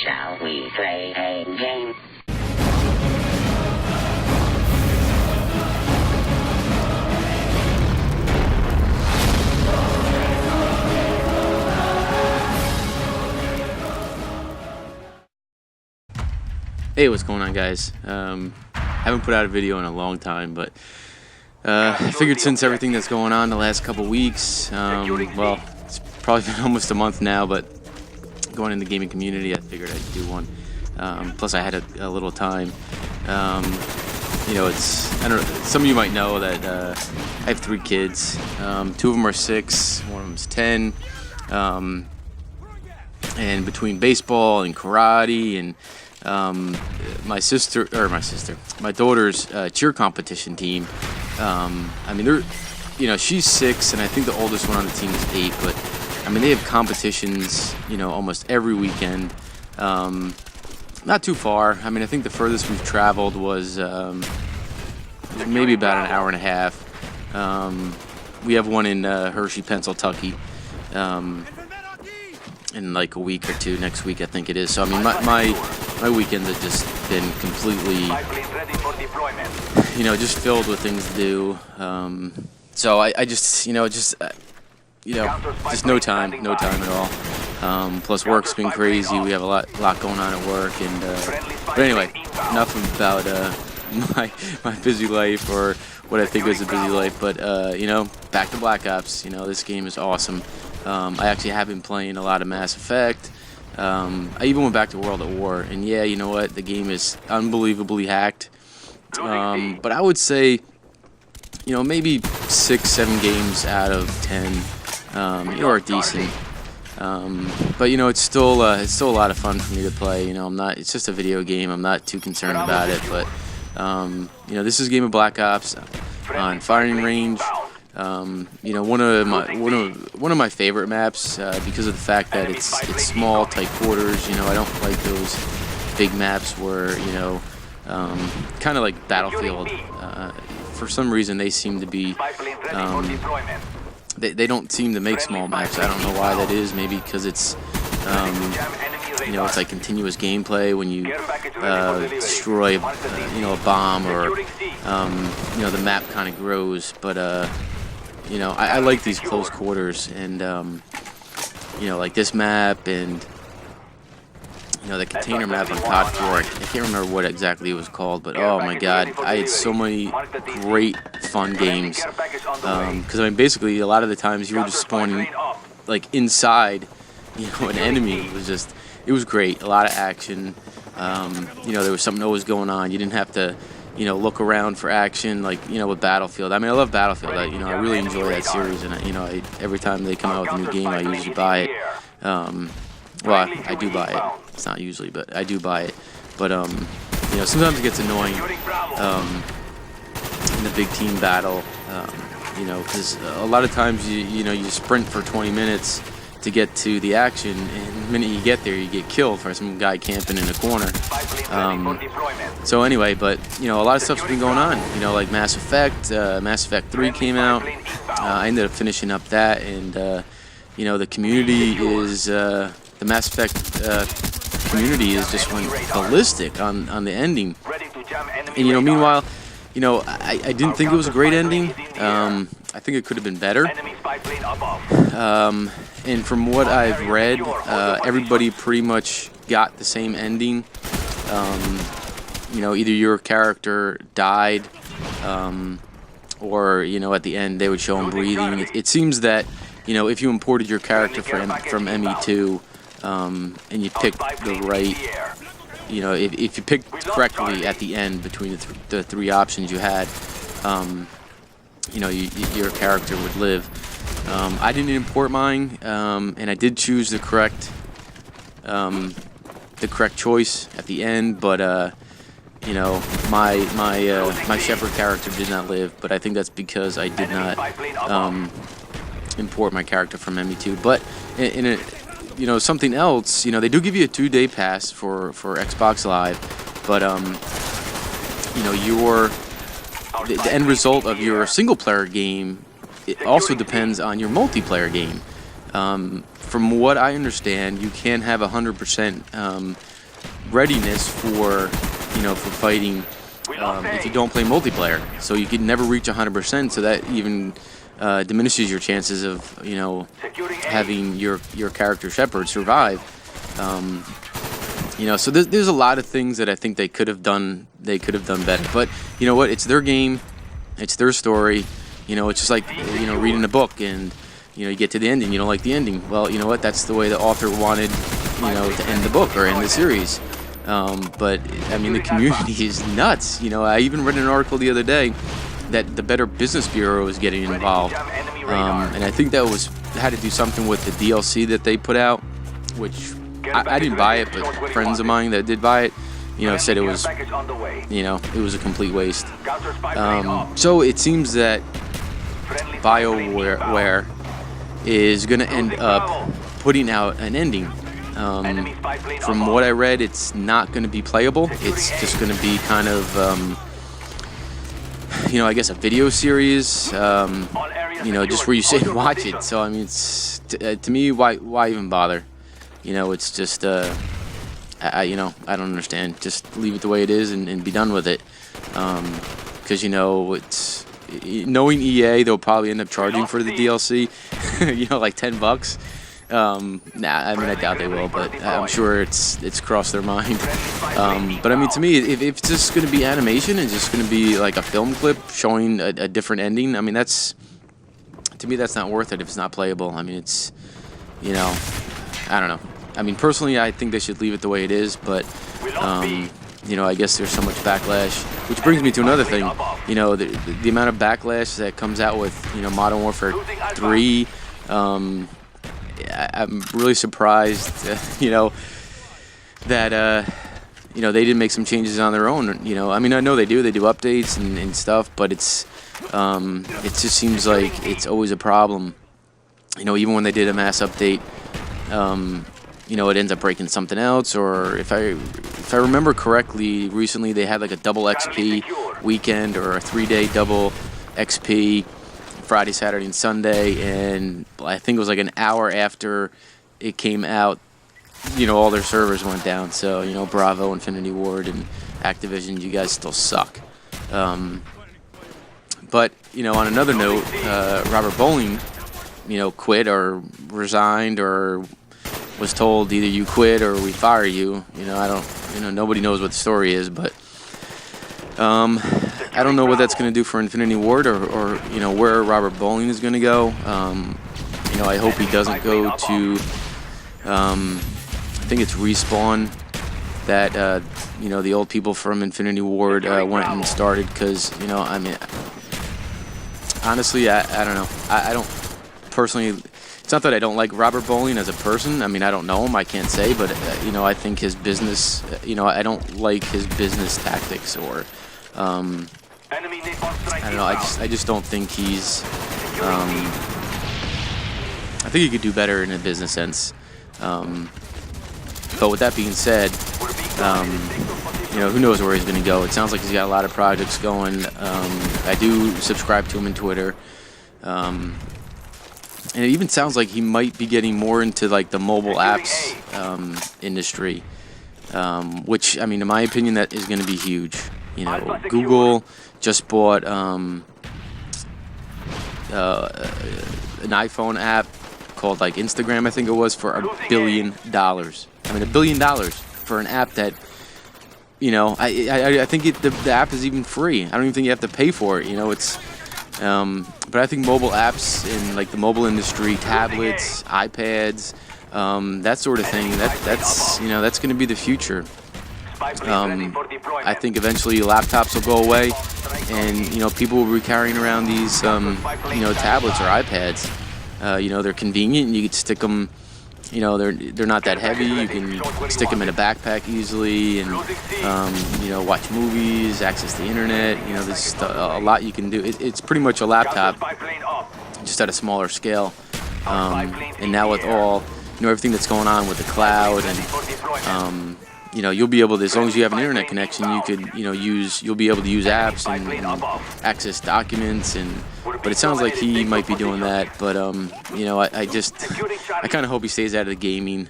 Shall we play a game? Hey, what's going on, guys? Haven't put out a video in a long time, but I figured since everything that's going on the last couple weeks, well, it's probably been almost a month now, but going in the gaming community, I figured I'd do one. Plus, I had a little time. You know, I don't know, some of you might know that I have 3 kids. 2 of them are 6, one of them's 10. And between baseball and karate and my daughter's cheer competition team. I mean, they're, you know, she's 6, and I think the oldest one on the team is 8. But I mean, they have competitions, you know, almost every weekend. Not too far. I mean, I think the furthest we've traveled was maybe about an hour and a half. We have one in Hershey, Pennsylvania. In like a week or 2 next week, I think it is. So I mean, my weekends have just been completely, you know, just filled with things to do. So I just, you know, just no time at all. Plus work's been crazy. We have a lot going on at work, and but anyway, enough about my busy life, or what I think is a busy life. But you know, back to Black Ops. You know, this game is awesome. I actually have been playing a lot of Mass Effect. I even went back to World at War, and yeah, you know what? The game is unbelievably hacked. But I would say, you know, maybe 6-7 games out of 10, you know, are decent. But you know, it's still a lot of fun for me to play. You know, it's just a video game. I'm not too concerned about it. But you know, this is a game of Black Ops on firing range. You know, one of my favorite maps because of the fact that it's small, tight quarters. You know, I don't like those big maps where, you know, kind of like Battlefield. For some reason, they seem to be they don't seem to make small maps. I don't know why that is. Maybe because it's you know, it's like continuous gameplay when you destroy you know, a bomb, or you know, the map kind of grows. But you know, I like these close quarters, and you know, like this map, and you know, the container map on COD 4. I can't remember what exactly it was called, but oh my god, I had so many great fun games. Because I mean, basically, a lot of the times you were just spawning like inside, you know, an enemy. It was great. A lot of action. You know, there was something always going on. You didn't have to, you know, look around for action like, you know, with Battlefield. I mean, I love Battlefield. You know, I really enjoy that series, and you know, every time they come out with a new game, I usually buy it. Well, I do buy it. It's not usually, but I do buy it. But you know, sometimes it gets annoying in the big team battle. You know, because a lot of times you know, you sprint for 20 minutes to get to the action, and the minute you get there, you get killed for some guy camping in a corner. So anyway, but you know, a lot of stuff's been going on. You know, like Mass Effect 3 came out. I ended up finishing up that, and you know, the community is the Mass Effect community is just went ballistic on the ending. And you know, meanwhile, you know, I didn't think it was a great ending. I think it could have been better. And from what I've read, everybody pretty much got the same ending. You know, either your character died, or, you know, at the end they would show him breathing. It seems that, you know, if you imported your character from ME2, and you picked the right, you know, if you picked correctly at the end between the 3 options you had, you know, your character would live. I didn't import mine, and I did choose the correct choice at the end, but you know, my Shepherd character did not live, but I think that's because I did not import my character from ME2. But in a, you know, something else, you know, they do give you a 2-day pass for Xbox Live, but you know, the end result of your single player game, it also depends on your multiplayer game. from what I understand, you can't have 100% readiness for, for fighting if you don't play multiplayer. So you can never reach 100%. So that even diminishes your chances of, having your character Shepard survive. So there's a lot of things that I think they could have done. They could have done better. But you know what? It's their game. It's their story. It's just like reading a book, and you get to the ending, you don't like the ending. Well, you know what? That's the way the author wanted, to end the book or end the series. But I mean, the community is nuts. I even read an article the other day that the Better Business Bureau is getting involved, and I think that had to do something with the DLC that they put out, which I didn't buy it, but friends of mine that did buy it, said it was, it was a complete waste. So it seems that BioWare is going to end up putting out an ending. From what I read, it's not going to be playable. It's just going to be kind of, I guess a video series, just where you sit and watch it. So, I mean, it's, to me, why even bother? It's just, I don't understand. Just leave it the way it is and be done with it. Because, it's, knowing EA, they'll probably end up charging for the DLC, like $10. I mean, I doubt they will, but I'm sure it's crossed their mind. But I mean, to me, if it's just going to be animation and just going to be like a film clip showing a different ending, I mean, to me, that's not worth it if it's not playable. I mean, it's, I don't know. I mean, personally, I think they should leave it the way it is, but, I guess there's so much backlash, which brings me to another thing. The amount of backlash that comes out with, Modern Warfare 3, I'm really surprised, that, they didn't make some changes on their own. I mean, I know they do updates and stuff, but it just seems like it's always a problem. Even when they did a mass update, it ends up breaking something else, or if I remember correctly, recently they had like a double XP weekend or a 3-day double XP, Friday, Saturday, and Sunday, and I think it was like an hour after it came out, all their servers went down. So, Bravo, Infinity Ward, and Activision, you guys still suck. But, on another note, Robert Bowling, quit or resigned or was told either you quit or we fire you. I don't, nobody knows what the story is, but I don't know what that's going to do for Infinity Ward or where Robert Bowling is going to go. I hope he doesn't go to, I think it's Respawn that, the old people from Infinity Ward went and started, because, I mean, honestly, I don't know. I don't personally, it's not that I don't like Robert Bowling as a person. I mean, I don't know him, I can't say, but, I think his business, I don't like his business tactics, or, I don't know, I just don't think he's, I think he could do better in a business sense. But with that being said, who knows where he's going to go. It sounds like he's got a lot of projects going. I do subscribe to him on Twitter. And it even sounds like he might be getting more into like the mobile apps industry, which, I mean, in my opinion, that is going to be huge. Google just bought an iPhone app called like Instagram, I think it was, for $1 billion. I mean, $1 billion for an app that, I think the app is even free. I don't even think you have to pay for it. It's, but I think mobile apps in like the mobile industry, tablets, iPads, that sort of thing, that's going to be the future. I think eventually laptops will go away, and people will be carrying around these tablets or iPads. They're convenient, and you could stick them. They're not that heavy. You can stick them in a backpack easily, and watch movies, access the internet. There's a lot you can do. It's pretty much a laptop, just at a smaller scale. And now with all everything that's going on with the cloud and you know, you'll be able to, as long as you have an internet connection, you could, you know, you'll be able to use apps and access documents, but it sounds like he might be doing that. But you know, I kind of hope he stays out of the gaming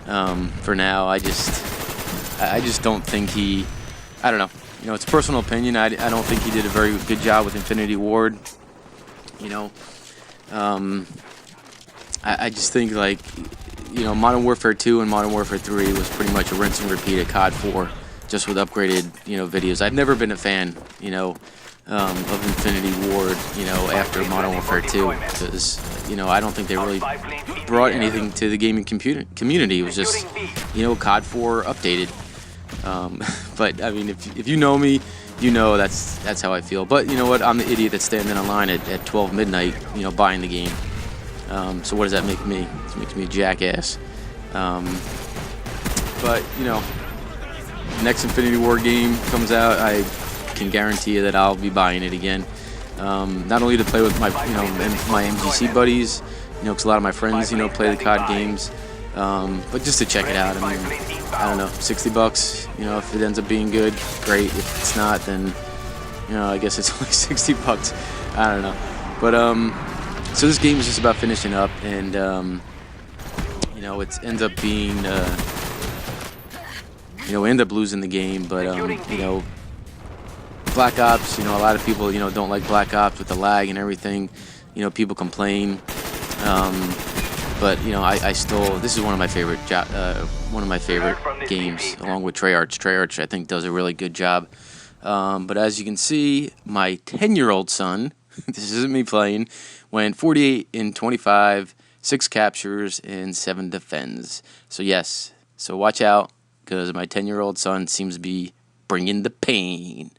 for now. I just don't think I don't know. You know, it's a personal opinion. I don't think he did a very good job with Infinity Ward. You know, I just think, like, you know, Modern Warfare 2 and Modern Warfare 3 was pretty much a rinse and repeat of COD 4, just with upgraded, you know, videos. I've never been a fan, you know, of Infinity Ward, you know, after Modern Warfare 2, because, you know, I don't think they really brought anything to the gaming community. It was just, you know, COD 4 updated. But I mean, if you know me, you know that's how I feel. But you know what? I'm the idiot that's standing online at 12 midnight, you know, buying the game. So what does that make me? It makes me a jackass. But you know, next Infinity War game comes out, I can guarantee you that I'll be buying it again. Not only to play with my, you know, my MGC buddies, you know, because a lot of my friends, you know, play the COD games. But just to check it out. I mean, I don't know, $60. You know, if it ends up being good, great. If it's not, then, you know, I guess it's only $60. I don't know. But so this game is just about finishing up, and you know, it ends up being, you know, we end up losing the game. But you know, Black Ops. You know, a lot of people, you know, don't like Black Ops with the lag and everything. You know, people complain. But you know, I still, this is one of my favorite games, along with Treyarch. Treyarch, I think, does a really good job. But as you can see, my 10-year-old son, this isn't me playing, went 48 in 25, 6 captures and 7 defends. So yes, so watch out, because my 10-year-old son seems to be bringing the pain.